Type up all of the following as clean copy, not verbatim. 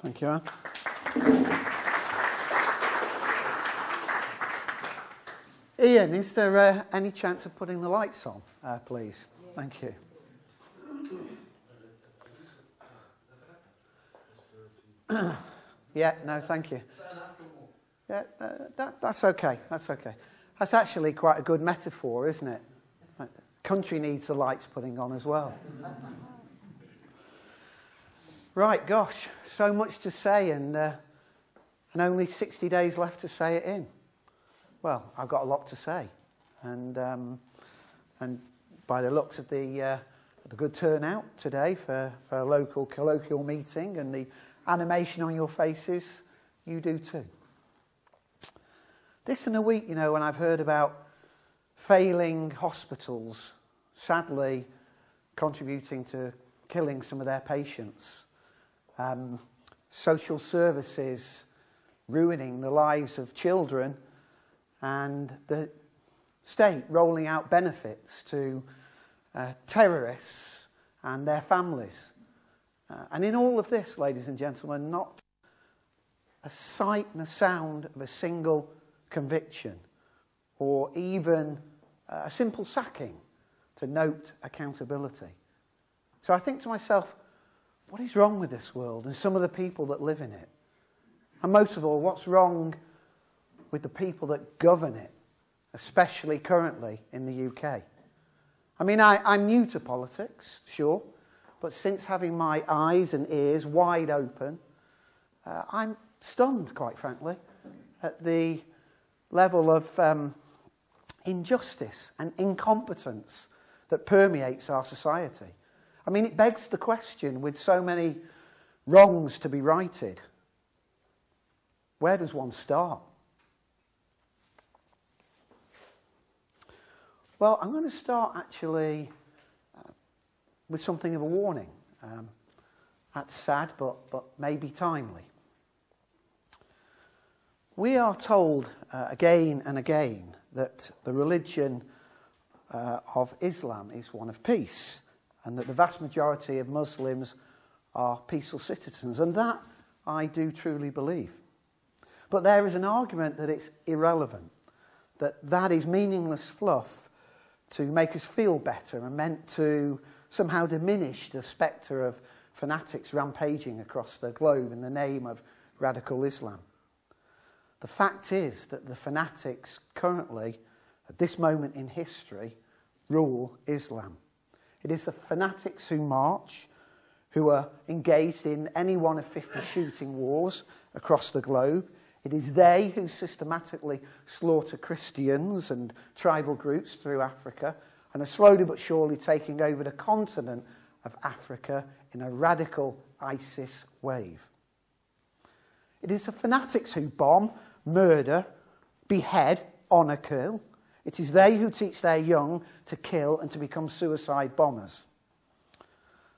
Thank you, Anne. Ian, is there any chance of putting the lights on, please? Thank you. Yeah, no, thank you. Yeah, that's okay. That's okay. That's actually quite a good metaphor, isn't it? Country needs the lights putting on as well. Right, gosh, so much to say, and only 60 days left to say it in. Well, I've got a lot to say, and by the looks of the good turnout today for a local colloquial meeting and the animation on your faces, you do too. This in a week, you know, when I've heard about failing hospitals, sadly contributing to killing some of their patients, social services ruining the lives of children, and the state rolling out benefits to terrorists and their families. And in all of this, ladies and gentlemen, not a sight and a sound of a single conviction or even a simple sacking to note accountability. So I think to myself, what is wrong with this world and some of the people that live in it? And most of all, what's wrong with the people that govern it, especially currently in the UK? I mean, I'm new to politics, sure, but since having my eyes and ears wide open, I'm stunned, quite frankly, at the level of injustice and incompetence that permeates our society. I mean, it begs the question, with so many wrongs to be righted, where does one start? Well, I'm going to start actually with something of a warning. That's sad, but maybe timely. We are told again and again that the religion of Islam is one of peace, and that the vast majority of Muslims are peaceful citizens, and that I do truly believe. But there is an argument that it's irrelevant, that is meaningless fluff to make us feel better and meant to somehow diminish the spectre of fanatics rampaging across the globe in the name of radical Islam. The fact is that the fanatics currently, at this moment in history, rule Islam. It is the fanatics who march, who are engaged in any one of 50 shooting wars across the globe. It is they who systematically slaughter Christians and tribal groups through Africa and are slowly but surely taking over the continent of Africa in a radical ISIS wave. It is the fanatics who bomb, murder, behead, honour kill. It is they who teach their young to kill and to become suicide bombers.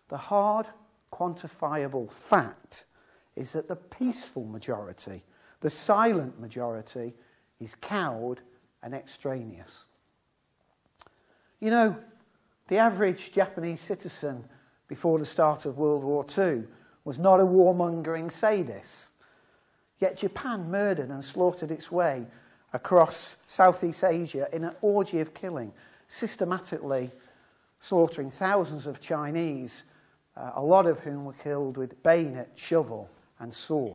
The hard, quantifiable fact is that the peaceful majority, the silent majority, is cowed and extraneous. You know, the average Japanese citizen before the start of World War II was not a warmongering sadist. Yet Japan murdered and slaughtered its way across Southeast Asia in an orgy of killing, systematically slaughtering thousands of Chinese, a lot of whom were killed with bayonet, shovel and sword.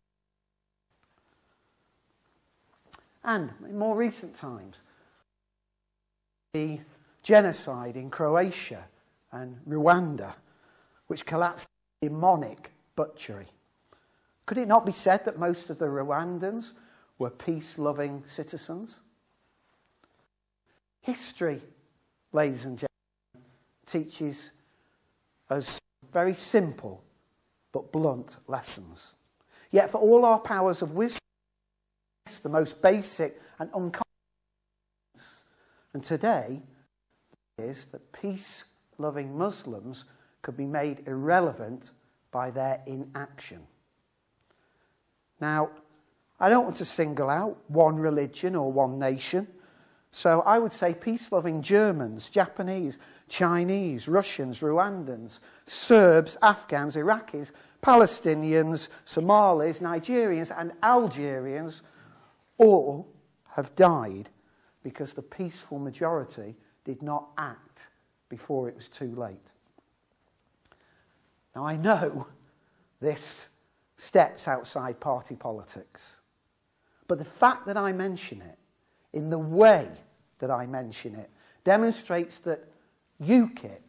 And in more recent times, the genocide in Croatia and Rwanda, which collapsed in demonic butchery. Could it not be said that most of the Rwandans were peace-loving citizens? History, ladies and gentlemen, teaches us very simple but blunt lessons. Yet for all our powers of wisdom, the most basic and unconscious, and today is that peace-loving Muslims could be made irrelevant by their inaction. Now, I don't want to single out one religion or one nation, so I would say peace-loving Germans, Japanese, Chinese, Russians, Rwandans, Serbs, Afghans, Iraqis, Palestinians, Somalis, Nigerians and Algerians all have died because the peaceful majority did not act before it was too late. Now, I know this steps outside party politics, but the fact that I mention it in the way that I mention it demonstrates that UKIP,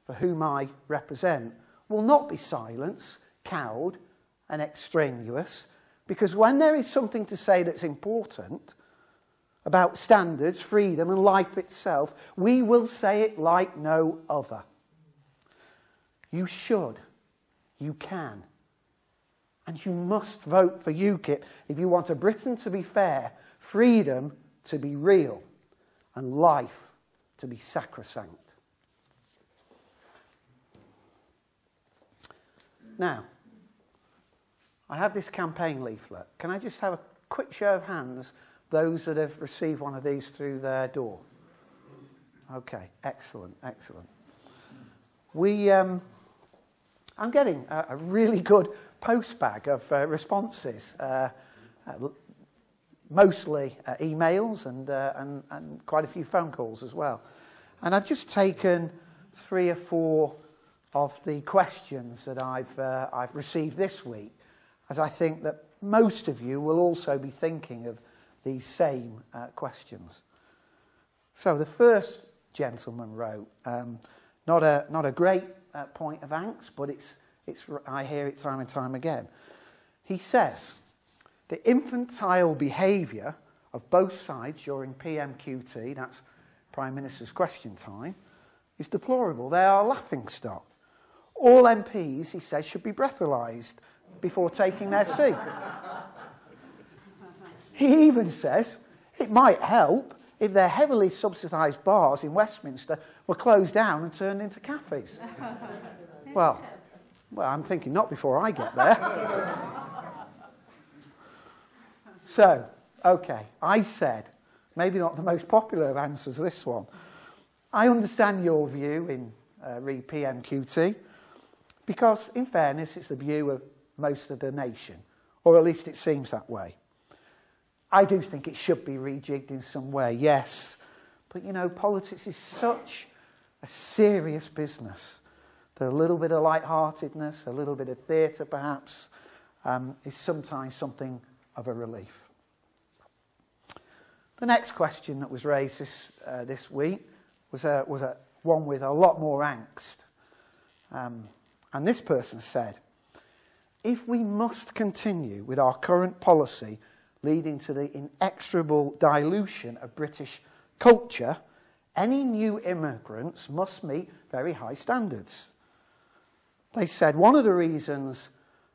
for whom I represent, will not be silenced, cowed and extraneous, because when there is something to say that's important about standards, freedom and life itself, we will say it like no other. You should, you can, and you must vote for UKIP if you want a Britain to be fair, freedom to be real, and life to be sacrosanct. Now, I have this campaign leaflet. Can I just have a quick show of hands, those that have received one of these through their door? Okay, excellent, excellent. I'm getting a really good postbag of responses, mostly emails and quite a few phone calls as well. And I've just taken 3 or 4 of the questions that I've received this week, as I think that most of you will also be thinking of these same questions. So the first gentleman wrote, not a great point of angst, but it's I hear it time and time again. He says, the infantile behaviour of both sides during PMQT, that's Prime Minister's question time, is deplorable. They are laughingstock. All MPs, he says, should be breathalyzed before taking their seat. He even says it might help if their heavily subsidised bars in Westminster were closed down and turned into cafes. Well, I'm thinking not before I get there. So, okay, I said, maybe not the most popular of answers, this one. I understand your view in re PMQT, because, in fairness, it's the view of most of the nation, or at least it seems that way. I do think it should be rejigged in some way, yes. But, you know, politics is such a serious business that a little bit of lightheartedness, a little bit of theatre perhaps, is sometimes something of a relief. The next question that was raised this week was one with a lot more angst. And this person said, if we must continue with our current policy leading to the inexorable dilution of British culture, any new immigrants must meet very high standards. They said one of the reasons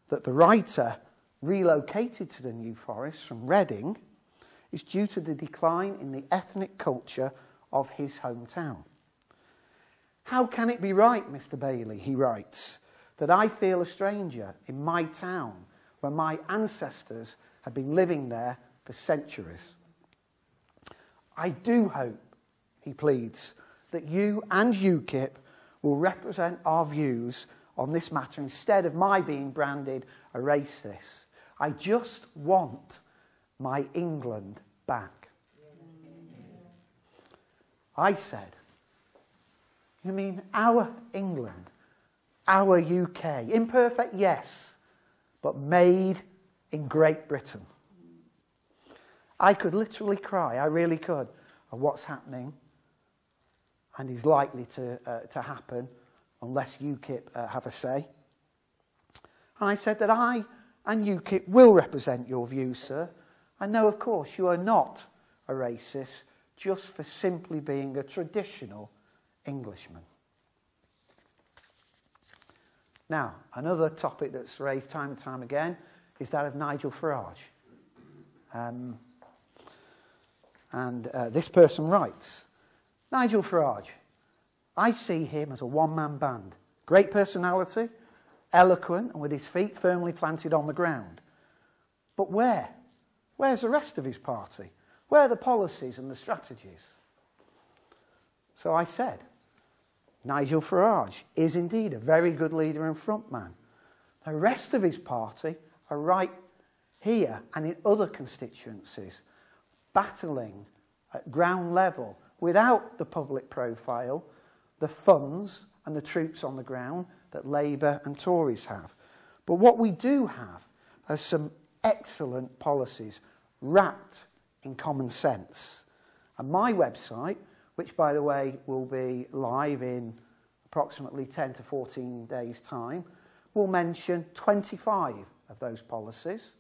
that the writer relocated to the New Forest from Reading is due to the decline in the ethnic culture of his hometown. How can it be right, Mr. Bailey, he writes, that I feel a stranger in my town when my ancestors have been living there for centuries? I do hope, he pleads, that you and UKIP will represent our views on this matter instead of my being branded a racist. I just want my England back. I said, you mean our England, our UK? Imperfect, yes, but made in Great Britain. I could literally cry, I really could, at what's happening and is likely to happen unless UKIP have a say. And I said that I and UKIP will represent your views, sir. I know, of course, you are not a racist just for simply being a traditional Englishman. Now, another topic that's raised time and time again is that of Nigel Farage. This person writes, Nigel Farage, I see him as a one-man band. Great personality, eloquent, and with his feet firmly planted on the ground. But where? Where's the rest of his party? Where are the policies and the strategies? So I said, Nigel Farage is indeed a very good leader and frontman. The rest of his party are right here and in other constituencies, battling at ground level without the public profile, the funds and the troops on the ground that Labour and Tories have. But what we do have are some excellent policies wrapped in common sense. And my website, which by the way will be live in approximately 10 to 14 days' time, will mention 25 of those policies.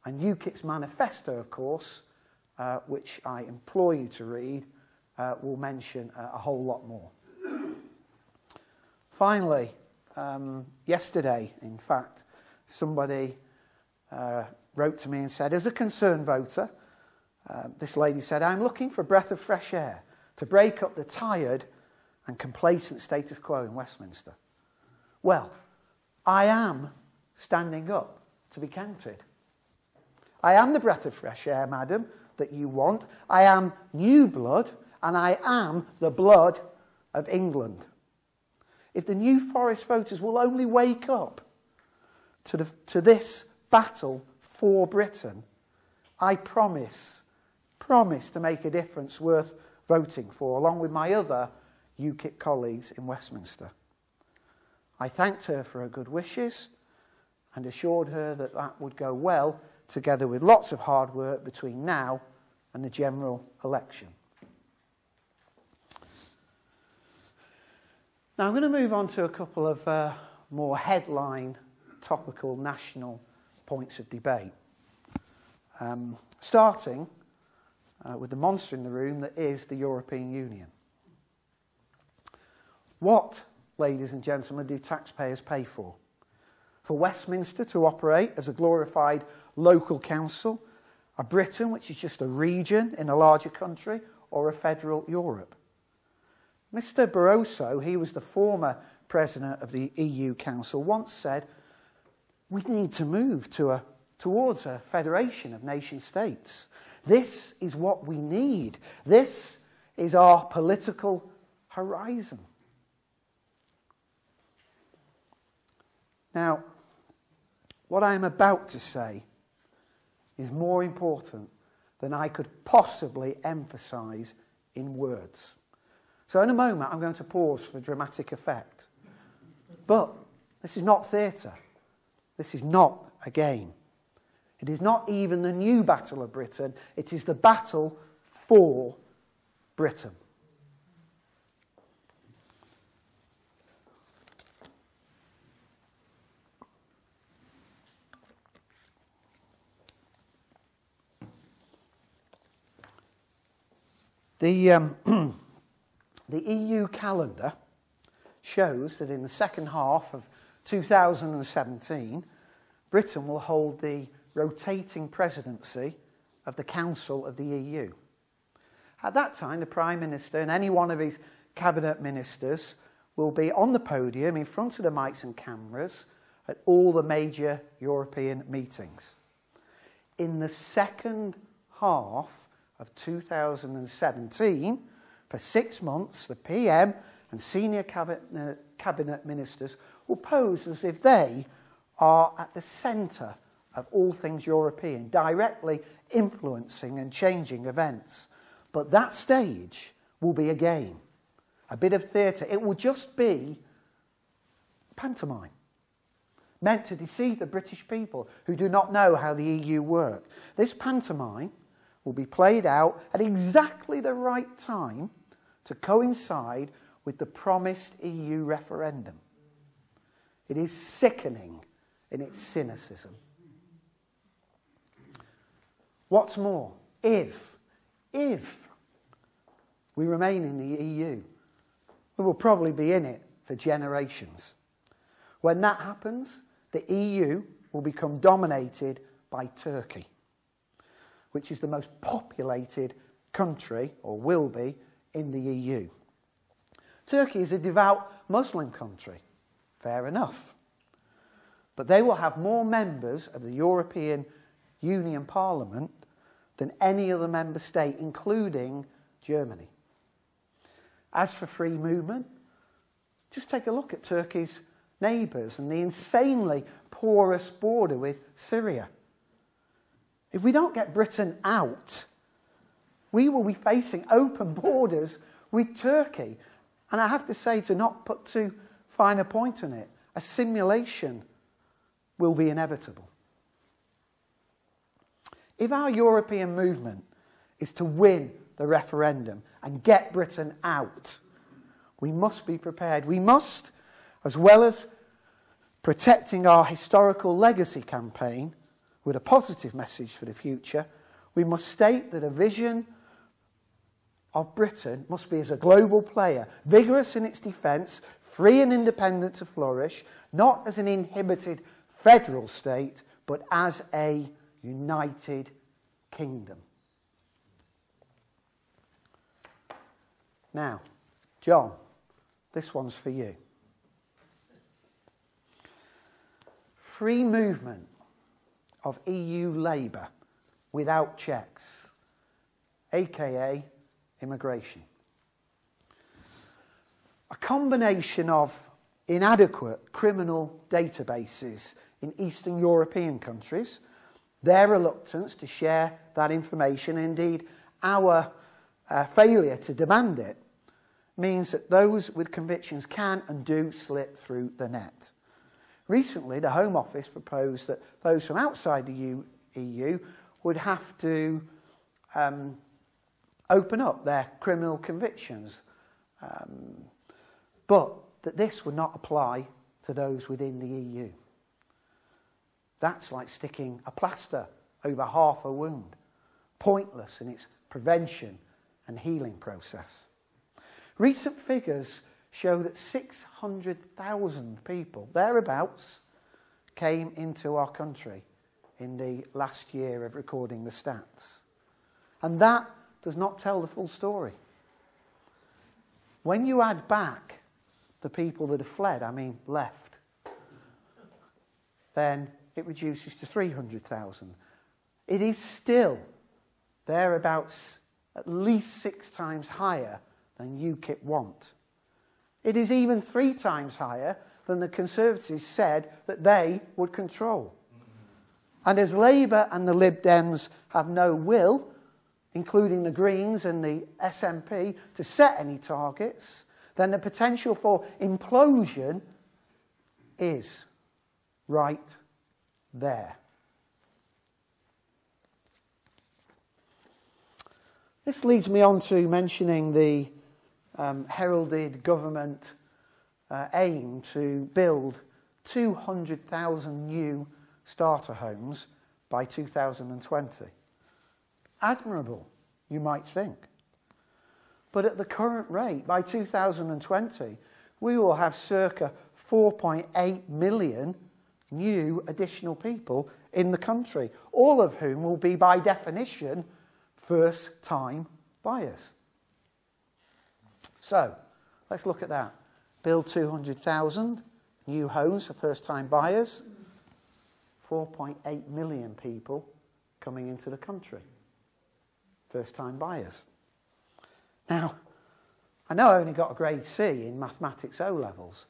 And UKIP's manifesto, of course, which I implore you to read, will mention a whole lot more. Finally, yesterday, in fact, somebody wrote to me and said, as a concerned voter, this lady said, I'm looking for a breath of fresh air to break up the tired and complacent status quo in Westminster. Well, I am standing up to be counted. I am the breath of fresh air, madam, that you want. I am new blood, and I am the blood of England. If the New Forest voters will only wake up to this battle for Britain, I promise to make a difference worth voting for, along with my other UKIP colleagues in Westminster. I thanked her for her good wishes and assured her that that would go well, together with lots of hard work between now and the general election. Now I'm going to move on to a couple of more headline, topical, national points of debate. Starting with the monster in the room that is the European Union. What, ladies and gentlemen, do taxpayers pay for? For Westminster to operate as a glorified local council, a Britain which is just a region in a larger country, or a federal Europe? Mr. Barroso, he was the former president of the EU Council, once said, we need to move towards a federation of nation states. This is what we need. This is our political horizon. Now, what I am about to say is more important than I could possibly emphasise in words. So in a moment, I'm going to pause for dramatic effect. But this is not theatre. This is not a game. It is not even the new battle of Britain. It is the battle for Britain. The EU calendar shows that in the second half of 2017, Britain will hold the rotating presidency of the Council of the EU. At that time, the Prime Minister and any one of his cabinet ministers will be on the podium in front of the mics and cameras at all the major European meetings. In the second half of 2017, for 6 months, the PM and senior cabinet ministers will pose as if they are at the centre of all things European, directly influencing and changing events. But that stage will be a game, a bit of theatre. It will just be pantomime, meant to deceive the British people who do not know how the EU works. This pantomime will be played out at exactly the right time to coincide with the promised EU referendum. It is sickening in its cynicism. What's more, if we remain in the EU, we will probably be in it for generations. When that happens, the EU will become dominated by Turkey, which is the most populated country, or will be, in the EU. Turkey is a devout Muslim country. Fair enough. But they will have more members of the European Union Parliament than any other member state, including Germany. As for free movement, just take a look at Turkey's neighbours and the insanely porous border with Syria. If we don't get Britain out, we will be facing open borders with Turkey. And I have to say, to not put too fine a point on it, a simulation will be inevitable. If our European movement is to win the referendum and get Britain out, we must be prepared. We must, as well as protecting our historical legacy campaign with a positive message for the future, we must state that a vision of Britain must be as a global player, vigorous in its defence, free and independent to flourish, not as an inhibited federal state, but as a united kingdom. Now, John, this one's for you. Free movement of EU labour without checks, aka immigration. A combination of inadequate criminal databases in Eastern European countries, their reluctance to share that information, indeed our failure to demand it, means that those with convictions can and do slip through the net. Recently, the Home Office proposed that those from outside the EU would have to open up their criminal convictions, but that this would not apply to those within the EU. That's like sticking a plaster over half a wound, pointless in its prevention and healing process. Recent figures show that 600,000 people, thereabouts, came into our country in the last year of recording the stats. And that does not tell the full story. When you add back the people that have fled, left, then it reduces to 300,000. It is still thereabouts at least 6 times higher than UKIP want. It is even 3 times higher than the Conservatives said that they would control. And as Labour and the Lib Dems have no will, including the Greens and the SNP, to set any targets, then the potential for implosion is right there. This leads me on to mentioning the heralded government aim to build 200,000 new starter homes by 2020. Admirable, you might think. But at the current rate, by 2020, we will have circa 4.8 million new additional people in the country, all of whom will be, by definition, first-time buyers. So, let's look at that. Build 200,000 new homes for first-time buyers. 4.8 million people coming into the country. First-time buyers. Now, I know I only got a grade C in mathematics O-levels,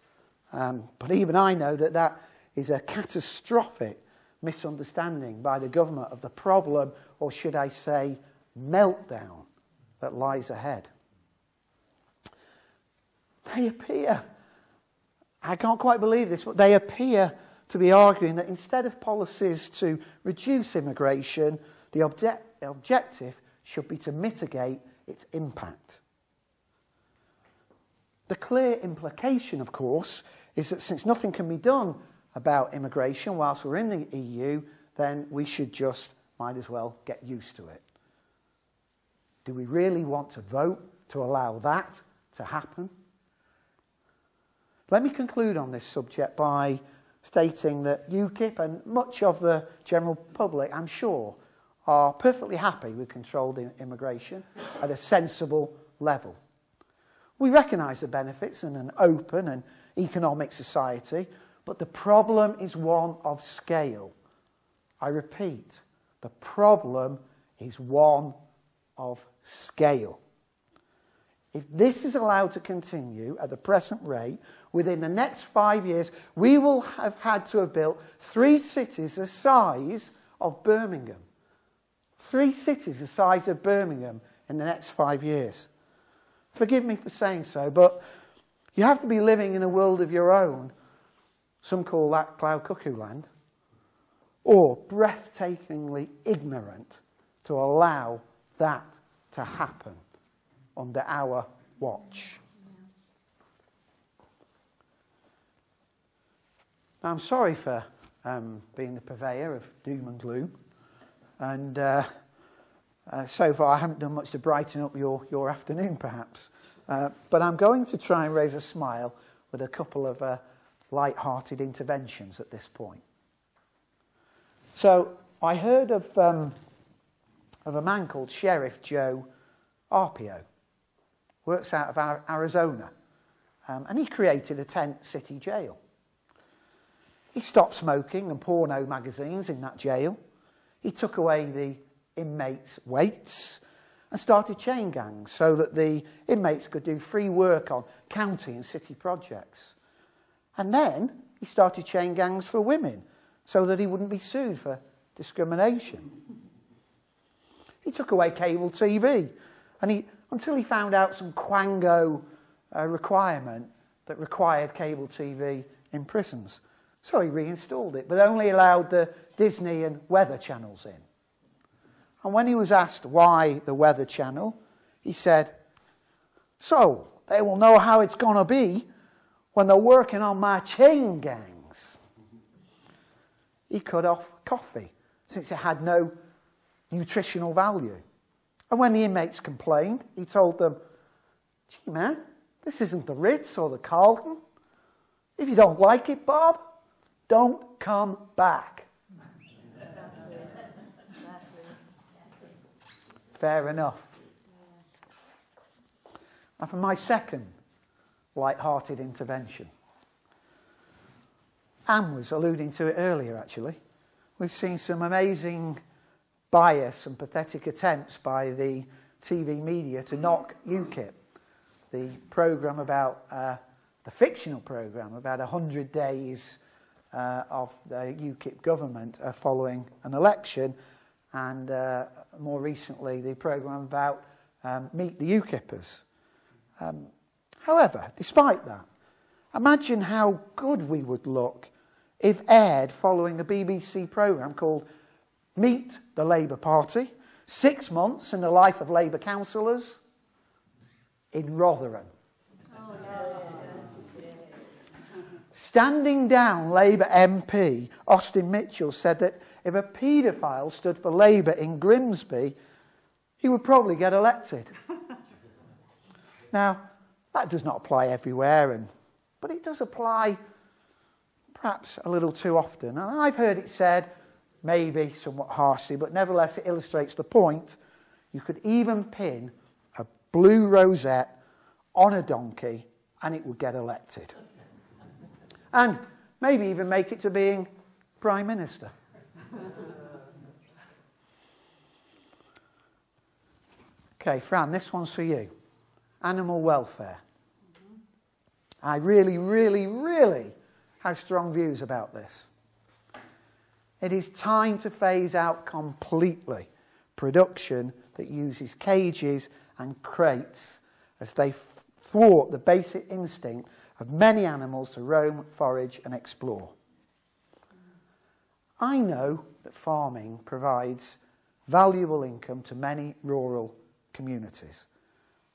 but even I know that that is a catastrophic misunderstanding by the government of the problem, or should I say, meltdown that lies ahead. They appear, I can't quite believe this, but they appear to be arguing that instead of policies to reduce immigration, the objective should be to mitigate its impact. The clear implication, of course, is that since nothing can be done about immigration whilst we're in the EU, then we should just, might as well, get used to it. Do we really want to vote to allow that to happen? Let me conclude on this subject by stating that UKIP and much of the general public, I'm sure, are perfectly happy with controlled immigration at a sensible level. We recognise the benefits in an open and economic society, but the problem is one of scale. I repeat, the problem is one of scale. If this is allowed to continue at the present rate, within the next 5 years, we will have had to have built 3 cities the size of Birmingham. 3 cities the size of Birmingham in the next 5 years. Forgive me for saying so, but you have to be living in a world of your own. Some call that cloud cuckoo land. Or breathtakingly ignorant to allow that to happen under our watch. Now, I'm sorry for being the purveyor of doom and gloom. And so far I haven't done much to brighten up your afternoon, perhaps. But I'm going to try and raise a smile with a couple of light-hearted interventions at this point. So I heard of a man called Sheriff Joe Arpaio, works out of Arizona, and he created a tent city jail. He stopped smoking and porno magazines in that jail. He took away the inmates' weights and started chain gangs so that the inmates could do free work on county and city projects. And then he started chain gangs for women so that he wouldn't be sued for discrimination. He took away cable TV until he found out some quango requirement that required cable TV in prisons. So he reinstalled it, but only allowed the Disney and Weather channels in. And when he was asked why the Weather Channel, he said, "So they will know how it's going to be when they're working on my chain gangs." He cut off coffee, since it had no nutritional value. And when the inmates complained, he told them, "Gee, man, this isn't the Ritz or the Carlton. If you don't like it, Bob, don't come back." Fair enough. And for my second light-hearted intervention, Anne was alluding to it earlier, actually. We've seen some amazing bias and pathetic attempts by the TV media to knock UKIP, the programme about, the fictional programme about 100 days of the UKIP government following an election, and more recently the programme about Meet the UKIPers. However, despite that, imagine how good we would look if aired following a BBC programme called Meet the Labour Party, 6 months in the life of Labour councillors in Rotherham. Oh, no. Standing down Labour MP Austin Mitchell said that if a paedophile stood for Labour in Grimsby, he would probably get elected. Now, that does not apply everywhere, but it does apply perhaps a little too often. And I've heard it said, maybe somewhat harshly, but nevertheless it illustrates the point. You could even pin a blue rosette on a donkey and it would get elected. And maybe even make it to being Prime Minister. Okay, Fran, this one's for you. Animal welfare. I really, really, really have strong views about this. It is time to phase out completely production that uses cages and crates as they thwart the basic instinct of many animals to roam, forage and explore. I know that farming provides valuable income to many rural communities.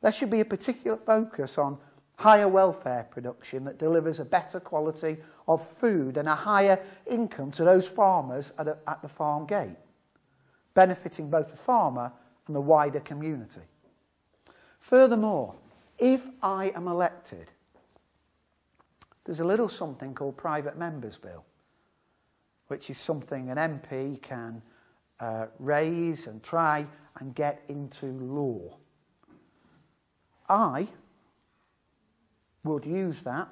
There should be a particular focus on higher welfare production that delivers a better quality of food and a higher income to those farmers at the farm gate, benefiting both the farmer and the wider community. Furthermore, if I am elected, there's a little something called Private Members Bill, which is something an MP can raise and try and get into law. I would use that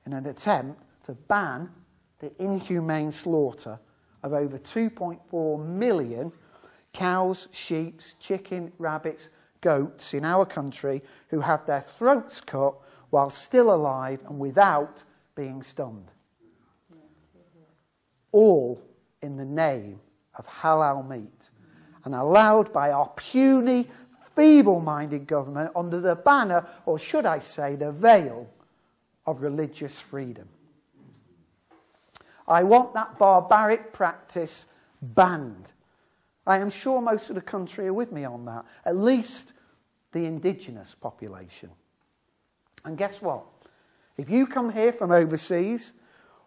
in an attempt to ban the inhumane slaughter of over 2.4 million cows, sheep, chicken, rabbits, goats in our country who have their throats cut while still alive and without being stunned. All in the name of halal meat, and allowed by our puny, feeble-minded government under the banner, or should I say the veil, of religious freedom. I want that barbaric practice banned. I am sure most of the country are with me on that, at least the indigenous population. And guess what? If you come here from overseas,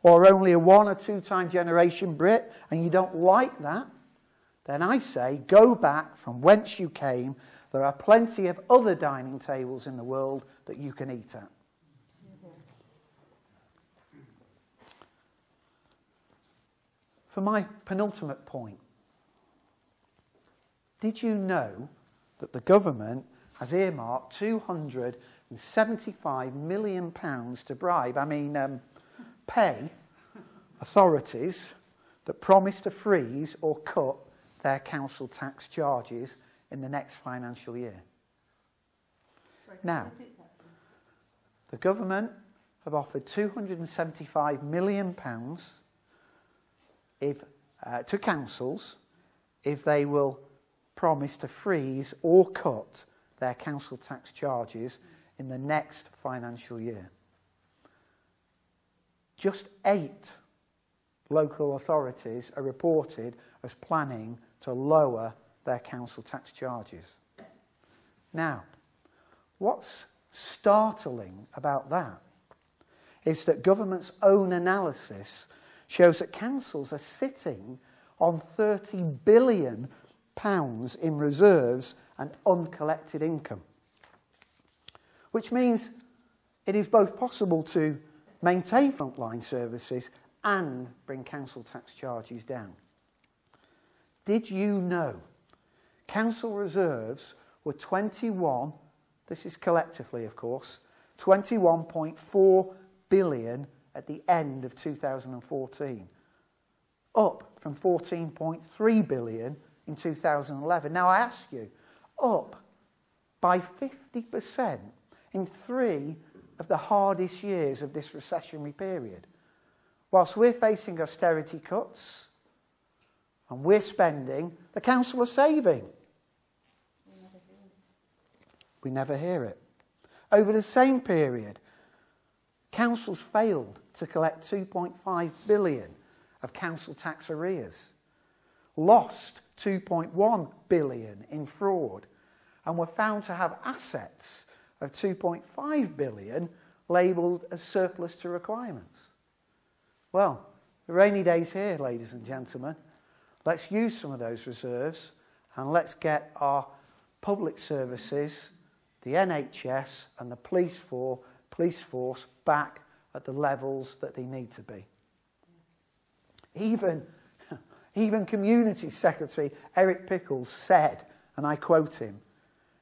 or only a 1 or 2 time generation Brit, and you don't like that, then I say go back from whence you came. There are plenty of other dining tables in the world that you can eat at. For my penultimate point, did you know that the government has earmarked £275 million to bribe, pay authorities that promise to freeze or cut their council tax charges in the next financial year? Now, the government have offered £275 million to councils if they will promise to freeze or cut their council tax charges in the next financial year. Just 8 local authorities are reported as planning to lower their council tax charges. Now, what's startling about that is that government's own analysis shows that councils are sitting on £30 billion in reserves and uncollected income, which means it is both possible to maintain frontline services and bring council tax charges down. Did you know council reserves were 21, this is collectively of course, 21.4 billion at the end of 2014, up from 14.3 billion in 2011. Now I ask you, up by 50% in 3 of the hardest years of this recessionary period. Whilst we're facing austerity cuts and we're spending, the council are saving. We never hear it. Over the same period, councils failed to collect 2.5 billion of council tax arrears, lost 2.1 billion in fraud, and were found to have assets of 2.5 billion labelled as surplus to requirements. Well, the rainy day's here, ladies and gentlemen. Let's use some of those reserves and let's get our public services, the NHS and the police force back at the levels that they need to be. Even Community Secretary Eric Pickles said, and I quote him,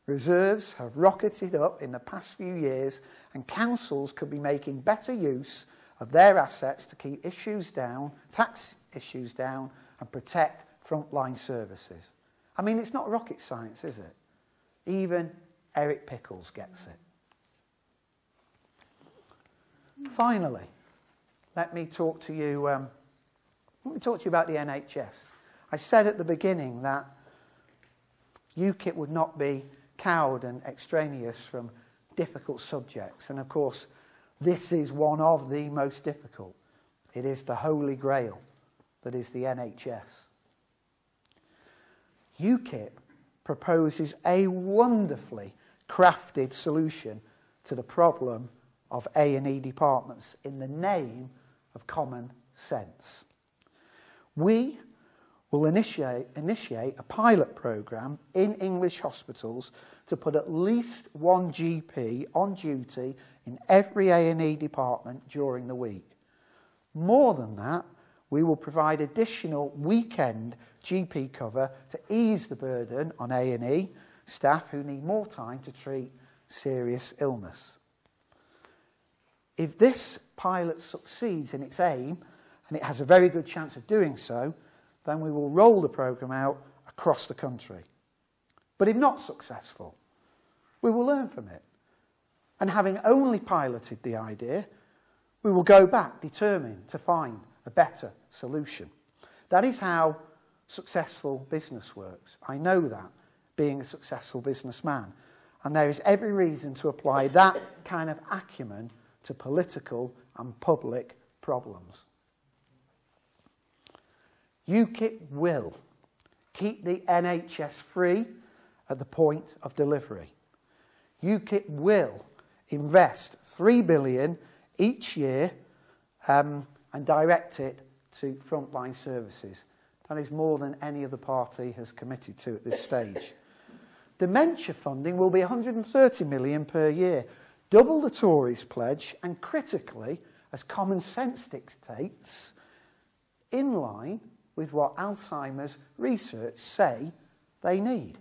"Reserves have rocketed up in the past few years and councils could be making better use of their assets to keep issues down, tax issues down, and protect frontline services." I mean, it's not rocket science, is it? Even Eric Pickles gets it. Finally, let me talk to you about the NHS. I said at the beginning that UKIP would not be cowed and extraneous from difficult subjects. And of course, this is one of the most difficult. It is the Holy Grail that is the NHS. UKIP proposes a wonderfully crafted solution to the problem of A&E departments in the name of common sense. We will initiate a pilot programme in English hospitals to put at least one GP on duty in every A&E department during the week. More than that, we will provide additional weekend GP cover to ease the burden on A&E staff who need more time to treat serious illness. If this pilot succeeds in its aim, and it has a very good chance of doing so, then we will roll the programme out across the country. But if not successful, we will learn from it. And having only piloted the idea, we will go back determined to find a better solution. That is how successful business works. I know that, being a successful businessman. And there is every reason to apply that kind of acumen to political and public problems. UKIP will keep the NHS free at the point of delivery. UKIP will invest £3 billion each year and direct it to frontline services. That is more than any other party has committed to at this stage. Dementia funding will be £130 million per year, double the Tories' pledge, and critically, as common sense dictates, in line with what Alzheimer's research say they need.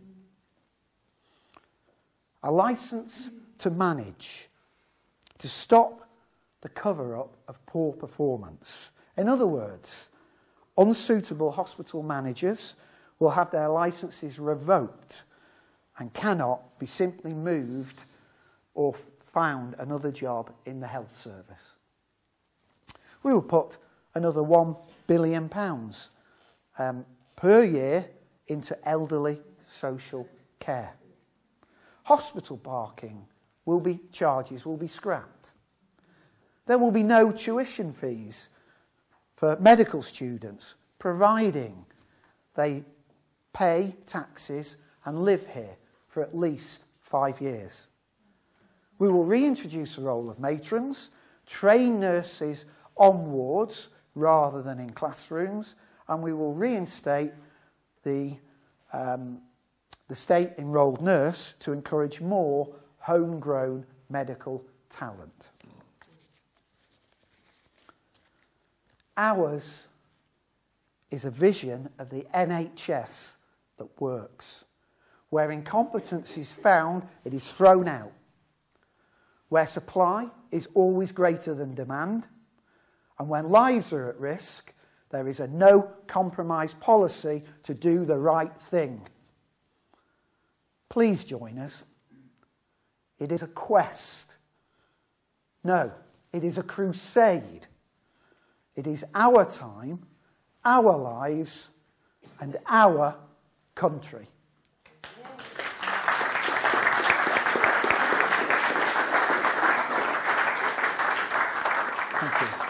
A licence to manage, to stop the cover-up of poor performance. In other words, unsuitable hospital managers will have their licences revoked and cannot be simply moved or found another job in the health service. We will put another £1 billion per year into elderly social care. Hospital parking charges will be scrapped. There will be no tuition fees for medical students, providing they pay taxes and live here for at least 5 years. We will reintroduce the role of matrons, train nurses on wards rather than in classrooms, and we will reinstate the state-enrolled nurse to encourage more homegrown medical talent. Ours is a vision of the NHS that works. Where incompetence is found, it is thrown out. Where supply is always greater than demand, and when lives are at risk, there is a no-compromise policy to do the right thing. Please join us. It is a quest. No, it is a crusade. It is our time, our lives, and our country. Thank you.